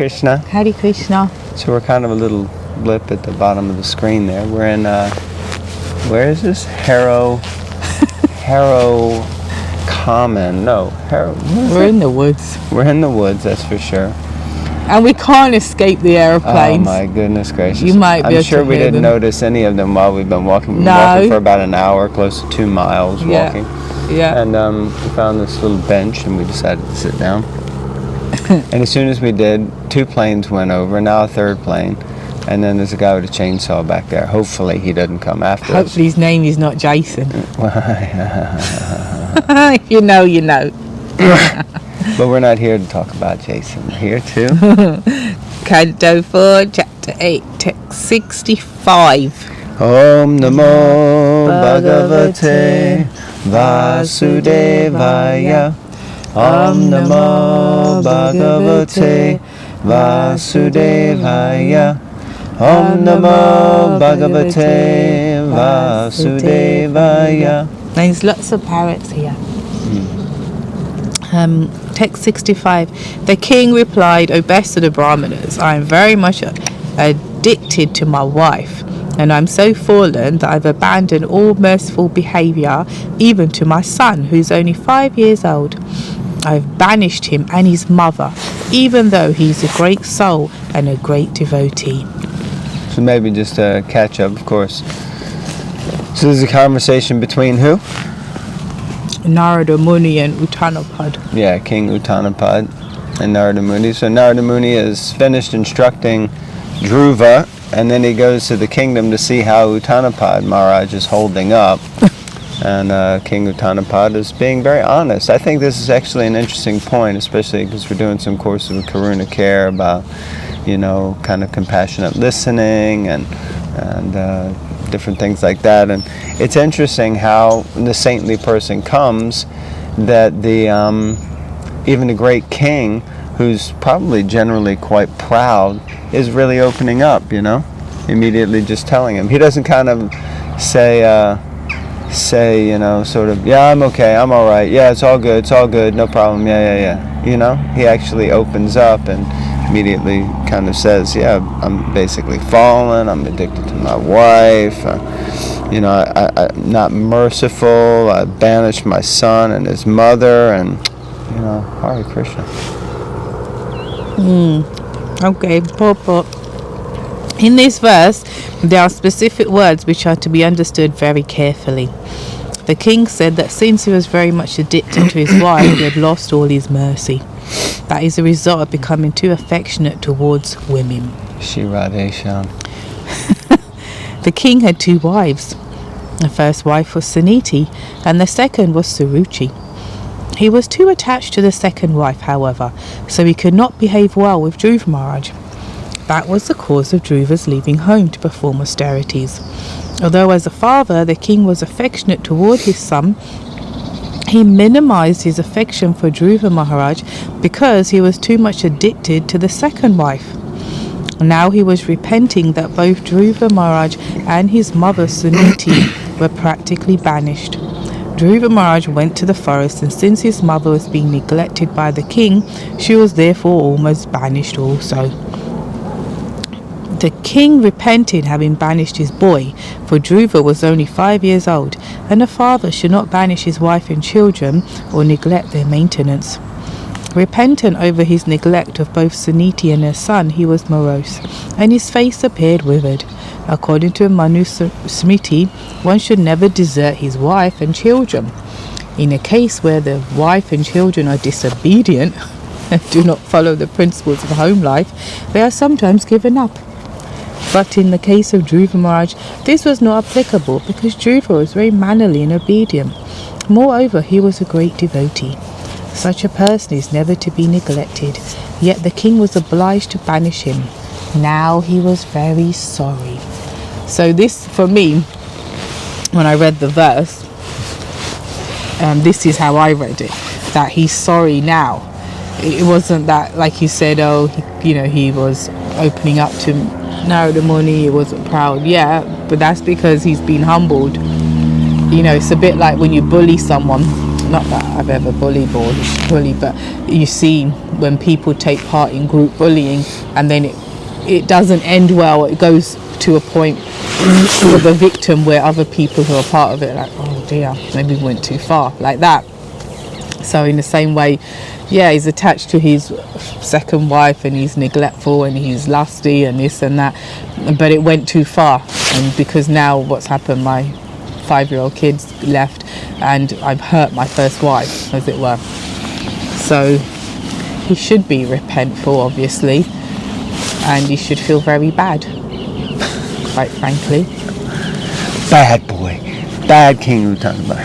Krishna. Hare Krishna. So we're kind of a little blip at the bottom of the screen there. We're in, where is this? Harrow Common. No, We're in the woods. We're in the woods, that's for sure. And we can't escape the aeroplanes. Oh my goodness gracious. You might be I'm sure we didn't notice any of them while we've been walking. We've been walking for about an hour, close to 2 miles walking. Yeah. And we found this little bench and we decided to sit down. And as soon as we did, 2 planes went over, now a 3rd plane. And then there's a guy with a chainsaw back there. Hopefully he doesn't come after us. Hopefully his name is not Jason. If you know, you know. But we're not here to talk about Jason. We're here to... Canto 4, Chapter 8, Text 65. Om Namo Bhagavate Vasudevaya. Om Namo Bhagavate Vasudevaya. Om Namo Bhagavate Vasudevaya. There's lots of parrots here. Text 65. The king replied, O best of the Brahmanas, I am very much addicted to my wife, and I'm so fallen that I've abandoned all merciful behavior, even to my son, who's only 5 years old. I've banished him and his mother, even though he's a great soul and a great devotee. So maybe just to catch up, of course. So there's a conversation between who? Narada Muni and Uttanapad. Yeah, King Uttanapad and Narada Muni. So Narada Muni is finished instructing Dhruva, and then he goes to the kingdom to see how Uttanapad Maharaj is holding up. And King Uttanapad is being very honest. I think this is actually an interesting point, especially because we're doing some courses with Karuna Care about, you know, kind of compassionate listening and different things like that. And it's interesting how the saintly person comes that the even the great king, who's probably generally quite proud, is really opening up, you know, immediately just telling him. He doesn't kind of say, you know, sort of, yeah, I'm okay, I'm all right, yeah, it's all good, no problem, yeah. You know, he actually opens up and immediately kind of says, yeah, I'm basically fallen, I'm addicted to my wife, you know, I'm not merciful, I banished my son and his mother, and, you know, Hare Krishna. Okay, purport. In this verse, there are specific words which are to be understood very carefully. The king said that since he was very much addicted to his wife, he had lost all his mercy. That is a result of becoming too affectionate towards women. Shiradeshan. The king had 2 wives. The first wife was Suniti, and the second was Suruchi. He was too attached to the second wife, however, so he could not behave well with Dhruva Maharaj. That was the cause of Dhruva's leaving home to perform austerities. Although as a father, the king was affectionate toward his son, he minimized his affection for Dhruva Maharaj because he was too much addicted to the second wife. Now he was repenting that both Dhruva Maharaj and his mother Suniti were practically banished. Dhruva Maharaj went to the forest, and since his mother was being neglected by the king, she was therefore almost banished also. The king repented having banished his boy, for Dhruva was only 5 years old, and a father should not banish his wife and children or neglect their maintenance. Repentant over his neglect of both Suniti and her son, he was morose, and his face appeared withered. According to Manu Smriti, one should never desert his wife and children. In a case where the wife and children are disobedient and do not follow the principles of home life, they are sometimes given up. But in the case of Dhruva Maharaj, this was not applicable because Dhruva was very mannerly and obedient. Moreover, he was a great devotee. Such a person is never to be neglected, yet the king was obliged to banish him. Now he was very sorry. So this, for me, when I read the verse, this is how I read it, that he's sorry now. It wasn't that, like you said, he was opening up to Narada Muni, he wasn't proud. Yeah, but that's because he's been humbled. You know, it's a bit like when you bully someone, not that I've ever bullied or bullied, but you see when people take part in group bullying and then it doesn't end well. It goes to a point for the victim where other people who are part of it are like, oh dear, maybe we went too far, like that. So in the same way, yeah, he's attached to his second wife and he's neglectful and he's lusty and this and that, but it went too far. And because now what's happened, my 5-year-old kid's left and I've hurt my first wife, as it were. So he should be repentful, obviously, and he should feel very bad, quite frankly. Bad boy. Bad King Utanaba.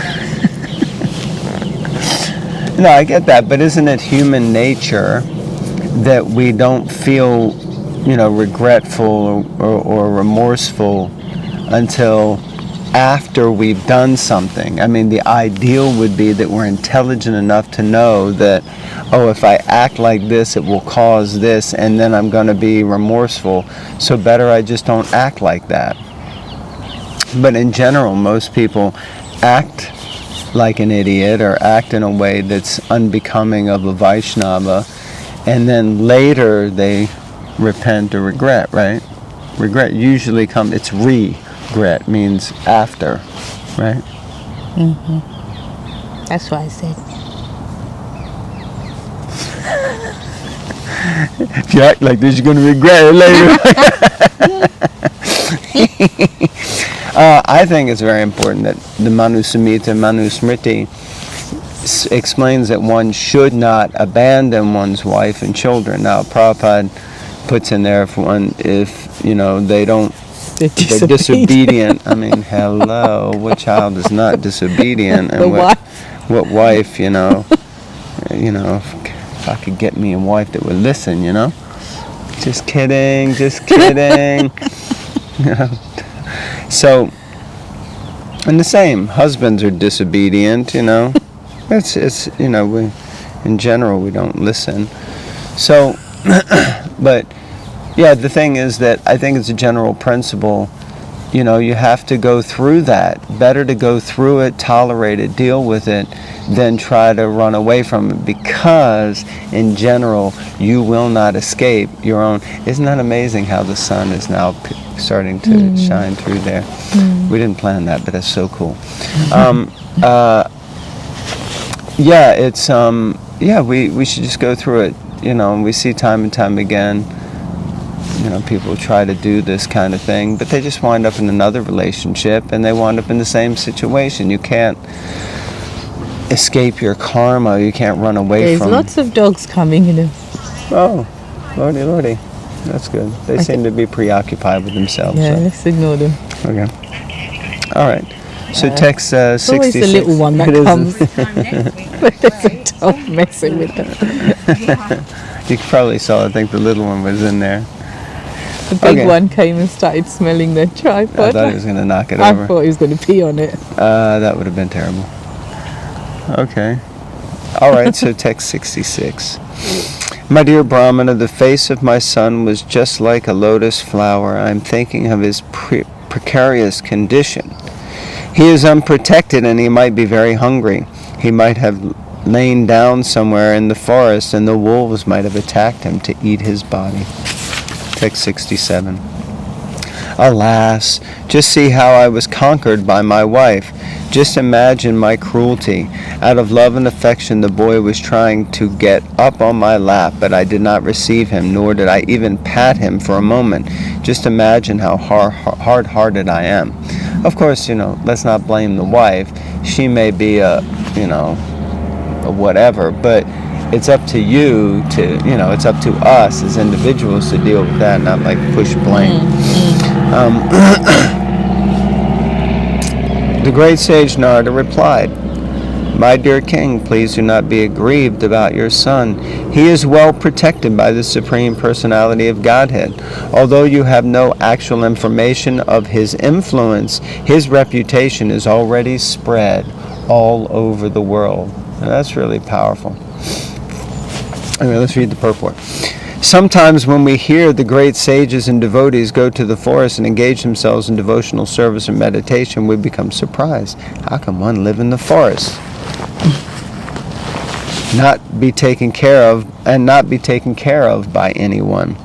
No, I get that, but isn't it human nature that we don't feel, regretful or remorseful until after we've done something? I mean, the ideal would be that we're intelligent enough to know that, oh, if I act like this, it will cause this, and then I'm going to be remorseful, so better I just don't act like that. But in general, most people act like an idiot or act in a way that's unbecoming of a Vaishnava, and then later they repent or regret, right? Regret usually it's regret, means after, right? Mm-hmm. That's what I said. If you act like this, you're going to regret it later. I think it's very important that the Manu Samhita, Manu Smriti explains that one should not abandon one's wife and children. Now, Prabhupada puts in there if they're disobedient. I mean, hello, what child is not disobedient? And what wife, if I could get me a wife that would listen, Just kidding. So, and the same, husbands are disobedient, It's we, in general, we don't listen. So, but, yeah, the thing is that I think it's a general principle, you have to go through that. Better to go through it, tolerate it, deal with it, than try to run away from it, because in general you will not escape your own. Isn't that amazing how the sun is now starting to shine through there? We didn't plan that, but that's so cool. We should just go through it, and we see time and time again, people try to do this kind of thing, but they just wind up in another relationship and they wind up in the same situation. You can't escape your karma. You can't run away from. There's lots of dogs coming in. Oh, lordy. That's good. They seem to be preoccupied with themselves. Yeah, so let's ignore them. Okay. All right. So text 66. Always the little one that comes. But there's a dog messing with them. You probably saw, I think the little one was in there. The big one came and started smelling the tripod. I thought he was going to knock it over. I thought he was going to pee on it. That would have been terrible. Okay. All right, so text 66. My dear Brahmana, the face of my son was just like a lotus flower. I'm thinking of his precarious condition. He is unprotected and he might be very hungry. He might have lain down somewhere in the forest and the wolves might have attacked him to eat his body. Text 67. Alas, just see how I was conquered by my wife. Just imagine my cruelty. Out of love and affection, the boy was trying to get up on my lap, but I did not receive him, nor did I even pat him for a moment. Just imagine how hard-hearted I am. Of course, let's not blame the wife. She may be a whatever, but it's up to you to, it's up to us as individuals to deal with that, not like push blame. The great sage Narada replied, My dear king, please do not be aggrieved about your son. He is well protected by the Supreme Personality of Godhead. Although you have no actual information of his influence, his reputation is already spread all over the world. And that's really powerful. Anyway, let's read the purport. Sometimes when we hear the great sages and devotees go to the forest and engage themselves in devotional service and meditation, we become surprised. How can one live in the forest? not be taken care of by anyone.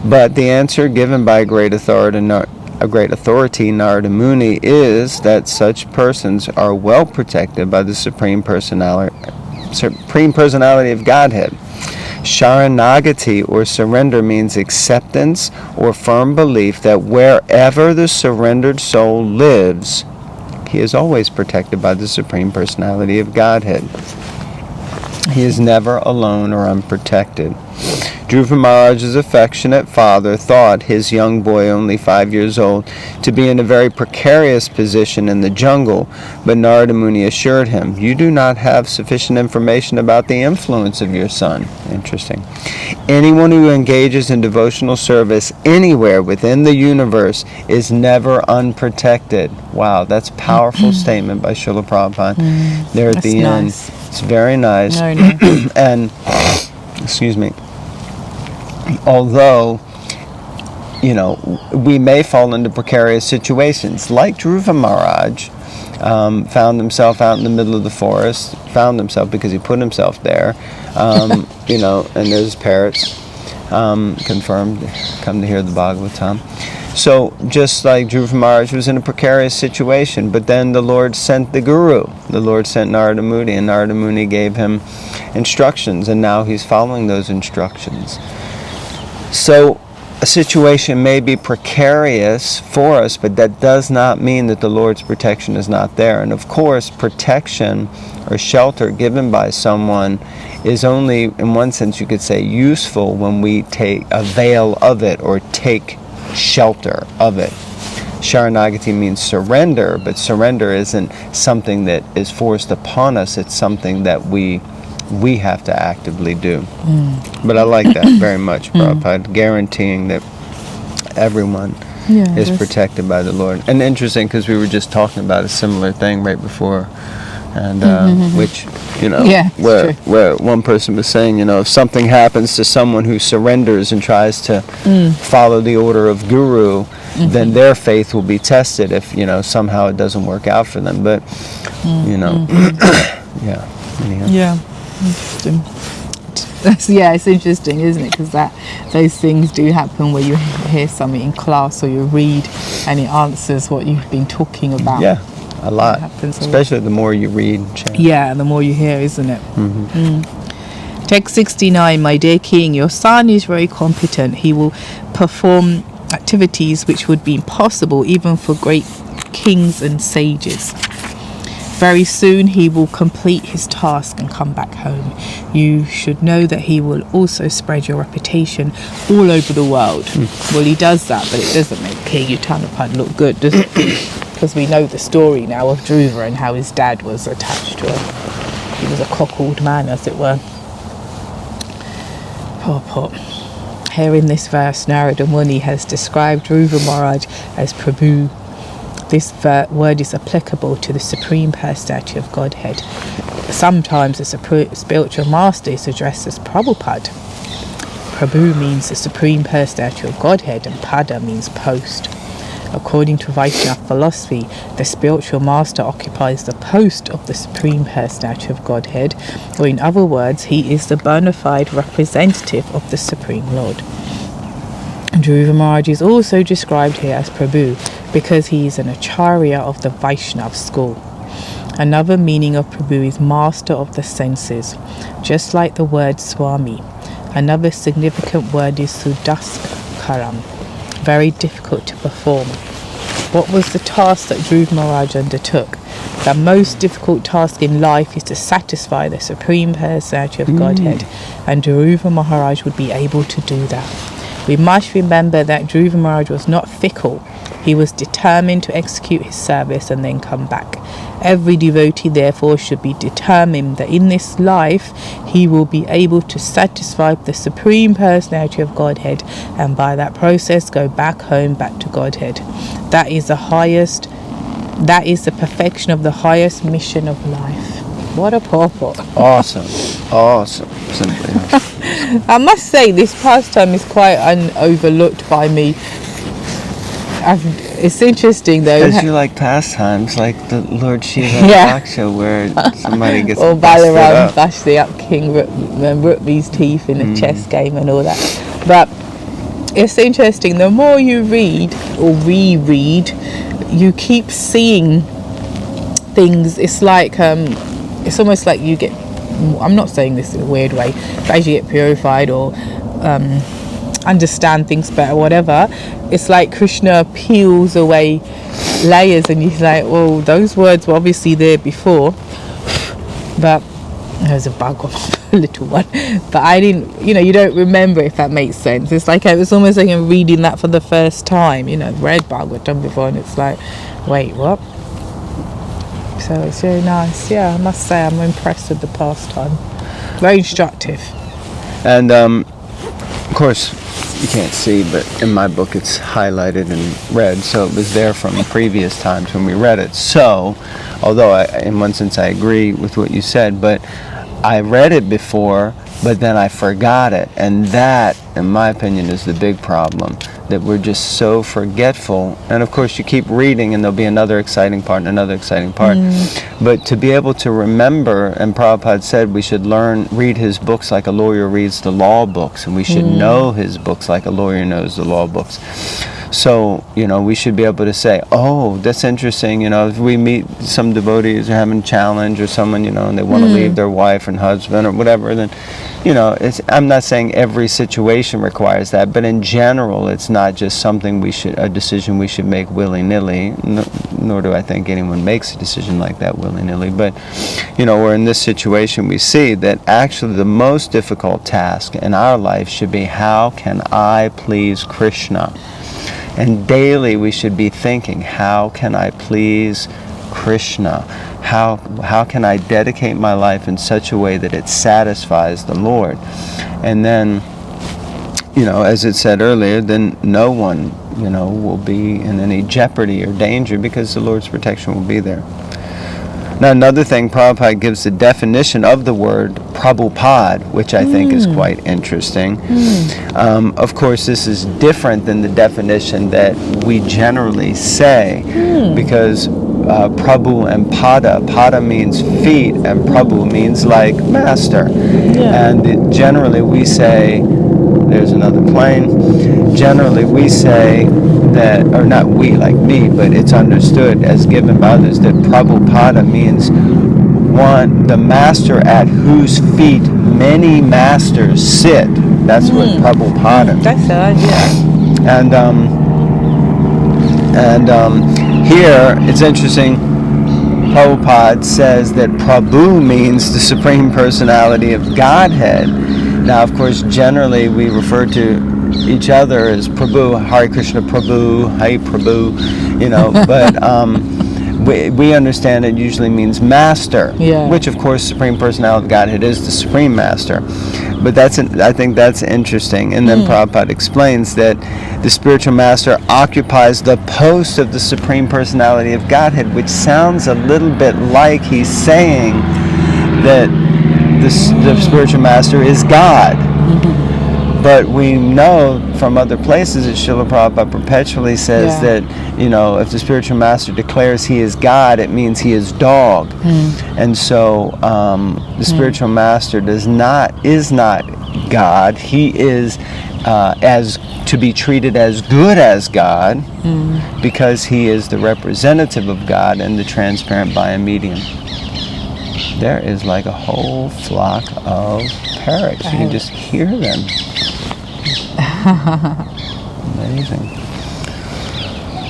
But the answer given by a great authority, Narada Muni, is that such persons are well protected by the Supreme Personality of Godhead. Sharanagati, or surrender, means acceptance or firm belief that wherever the surrendered soul lives, he is always protected by the Supreme Personality of Godhead. He is never alone or unprotected. Dhruva Maharaj's affectionate father thought his young boy, only 5 years old, to be in a very precarious position in the jungle, but Narada Muni assured him, "You do not have sufficient information about the influence of your son." Interesting. Anyone who engages in devotional service anywhere within the universe is never unprotected. Wow, that's a powerful statement by Srila Prabhupada there at the end. Nice. It's very nice. No, no. And, excuse me, although, we may fall into precarious situations, like Dhruva Maharaj found himself out in the middle of the forest, found himself because he put himself there, and there's parrots, confirmed, come to hear the Bhagavatam. So, just like Dhruva Maharaj was in a precarious situation, but then the Lord sent the Guru. The Lord sent Narada Muni, and Narada Muni gave him instructions, and now he's following those instructions. So, a situation may be precarious for us, but that does not mean that the Lord's protection is not there. And of course, protection or shelter given by someone is only, in one sense you could say, useful when we take avail of it or take shelter of it. Sharanagati means surrender, but surrender isn't something that is forced upon us. It's something that we have to actively do. But I like that very much, Prabhupada, guaranteeing that everyone is protected by the Lord. And interesting, because we were just talking about a similar thing right before, and which, where one person was saying, if something happens to someone who surrenders and tries to follow the order of Guru, then their faith will be tested if, somehow it doesn't work out for them. But, Yeah. Interesting. It's interesting, isn't it? Because those things do happen where you hear something in class or you read and it answers what you've been talking about. Yeah, a lot. Especially the more you read. Chant. Yeah, the more you hear, isn't it? Text 69, my dear King, your son is very competent. He will perform activities which would be impossible even for great kings and sages. Very soon he will complete his task and come back home. You should know that he will also spread your reputation all over the world. Well, he does that, but it doesn't make King Uttanapad look good, does it? Because we know the story now of Dhruva and how his dad was attached to him. He was a cockled man, as it were. Purport. Here in this verse, Narada Muni has described Dhruva Maharaj as Prabhu. This word is applicable to the Supreme Personality of Godhead. Sometimes the spiritual master is addressed as Prabhupada. Prabhu means the Supreme Personality of Godhead, and Pada means post. According to Vaishnava philosophy, the spiritual master occupies the post of the Supreme Personality of Godhead, or in other words, he is the bona fide representative of the Supreme Lord. Dhruva Maharaj is also described here as Prabhu because he is an acharya of the Vaishnava school. Another meaning of Prabhu is master of the senses, just like the word Swami. Another significant word is Sudaskaram, very difficult to perform. What was the task that Dhruva Maharaj undertook? The most difficult task in life is to satisfy the Supreme Personality of Godhead, and Dhruva Maharaj would be able to do that. We must remember that Dhruva Maharaj was not fickle. He was determined to execute his service and then come back. Every devotee, therefore, should be determined that in this life he will be able to satisfy the Supreme Personality of Godhead, and by that process go back home, back to Godhead. That is the perfection of the highest mission of life. What a purport. Awesome. Simply awesome. I must say this pastime is quite overlooked by me. it's interesting though. As you like pastimes, like the Lord Shiva Yeah. Daksha, where somebody gets or busted Balaram up. bashed the up King Rukmi's teeth in a chess game and all that. But it's interesting. The more you read or reread, you keep seeing things. It's like it's almost like you get. I'm not saying this in a weird way, but as you get purified or understand things better, whatever, it's like Krishna peels away layers, and you're like, well, those words were obviously there before, but there's a bug on a little one, but I didn't, you don't remember, if that makes sense. It's like it's almost like I'm reading that for the first time. Read Bhagavatam before, and it's like, wait, what? So it's very nice. Yeah, I must say I'm impressed with the pastime. Very instructive. And of course, you can't see, but in my book it's highlighted and red, so it was there from previous times when we read it. So, although in one sense I agree with what you said, but I read it before, but then I forgot it. And that, in my opinion, is the big problem, that we're just so forgetful. And of course you keep reading and there'll be another exciting part and another exciting part. But to be able to remember, and Prabhupada said we should read his books like a lawyer reads the law books, and we should know his books like a lawyer knows the law books. So, we should be able to say, oh, that's interesting, if we meet some devotees who are having a challenge or someone, and they want to leave their wife and husband or whatever, then, I'm not saying every situation requires that, but in general, it's not just something a decision we should make willy-nilly, nor do I think anyone makes a decision like that willy-nilly, but, we're in this situation, we see that actually the most difficult task in our life should be, how can I please Krishna? And daily we should be thinking, how can I please Krishna? How can I dedicate my life in such a way that it satisfies the Lord? And then, as it said earlier, then no one, will be in any jeopardy or danger, because the Lord's protection will be there. Now, another thing, Prabhupada gives the definition of the word Prabhupada, which I think is quite interesting. Of course, this is different than the definition that we generally say, because Prabhu and Pada means feet, and Prabhu means like master. Yeah. And generally we say, there's another plane, generally we say that, or not we like me, but it's understood as given by others that Prabhupada means the master at whose feet many masters sit. That's what Prabhupada means. That's the idea. And here it's interesting. Prabhupada says that Prabhu means the Supreme Personality of Godhead. Now, of course, generally we refer to each other as Prabhu, Hare Krishna Prabhu, Hey Prabhu, but we understand it usually means master, which of course Supreme Personality of Godhead is the Supreme Master. But I think that's interesting. And then Prabhupada explains that the spiritual master occupies the post of the Supreme Personality of Godhead, which sounds a little bit like he's saying that the spiritual master is God. But we know from other places that Srila Prabhupada perpetually says that, if the spiritual master declares he is God, it means he is dog. And so the spiritual master is not God. He is as to be treated as good as God, because he is the representative of God and the transparent by a medium. There is like a whole flock of parrots. You can just hear them. Amazing.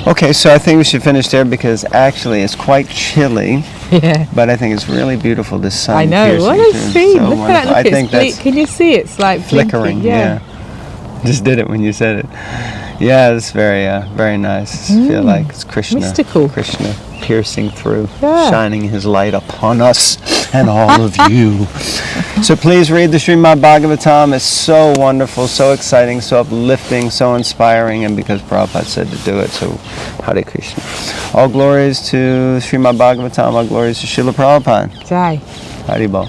Okay, so I think we should finish there, because actually it's quite chilly. Yeah. But I think it's really beautiful, the sun. I know. What a scene. So look at that. Look, can you see? It's like flickering. Yeah. Just did it when you said it. Yeah, it's very, very nice. I feel like it's Krishna. Mystical. Krishna piercing through, shining his light upon us and all of you. So please read the Srimad Bhagavatam. It's so wonderful, so exciting, so uplifting, so inspiring, and because Prabhupada said to do it, so Hare Krishna. All glories to Srimad Bhagavatam, all glories to Srila Prabhupada. Jai. Haribol.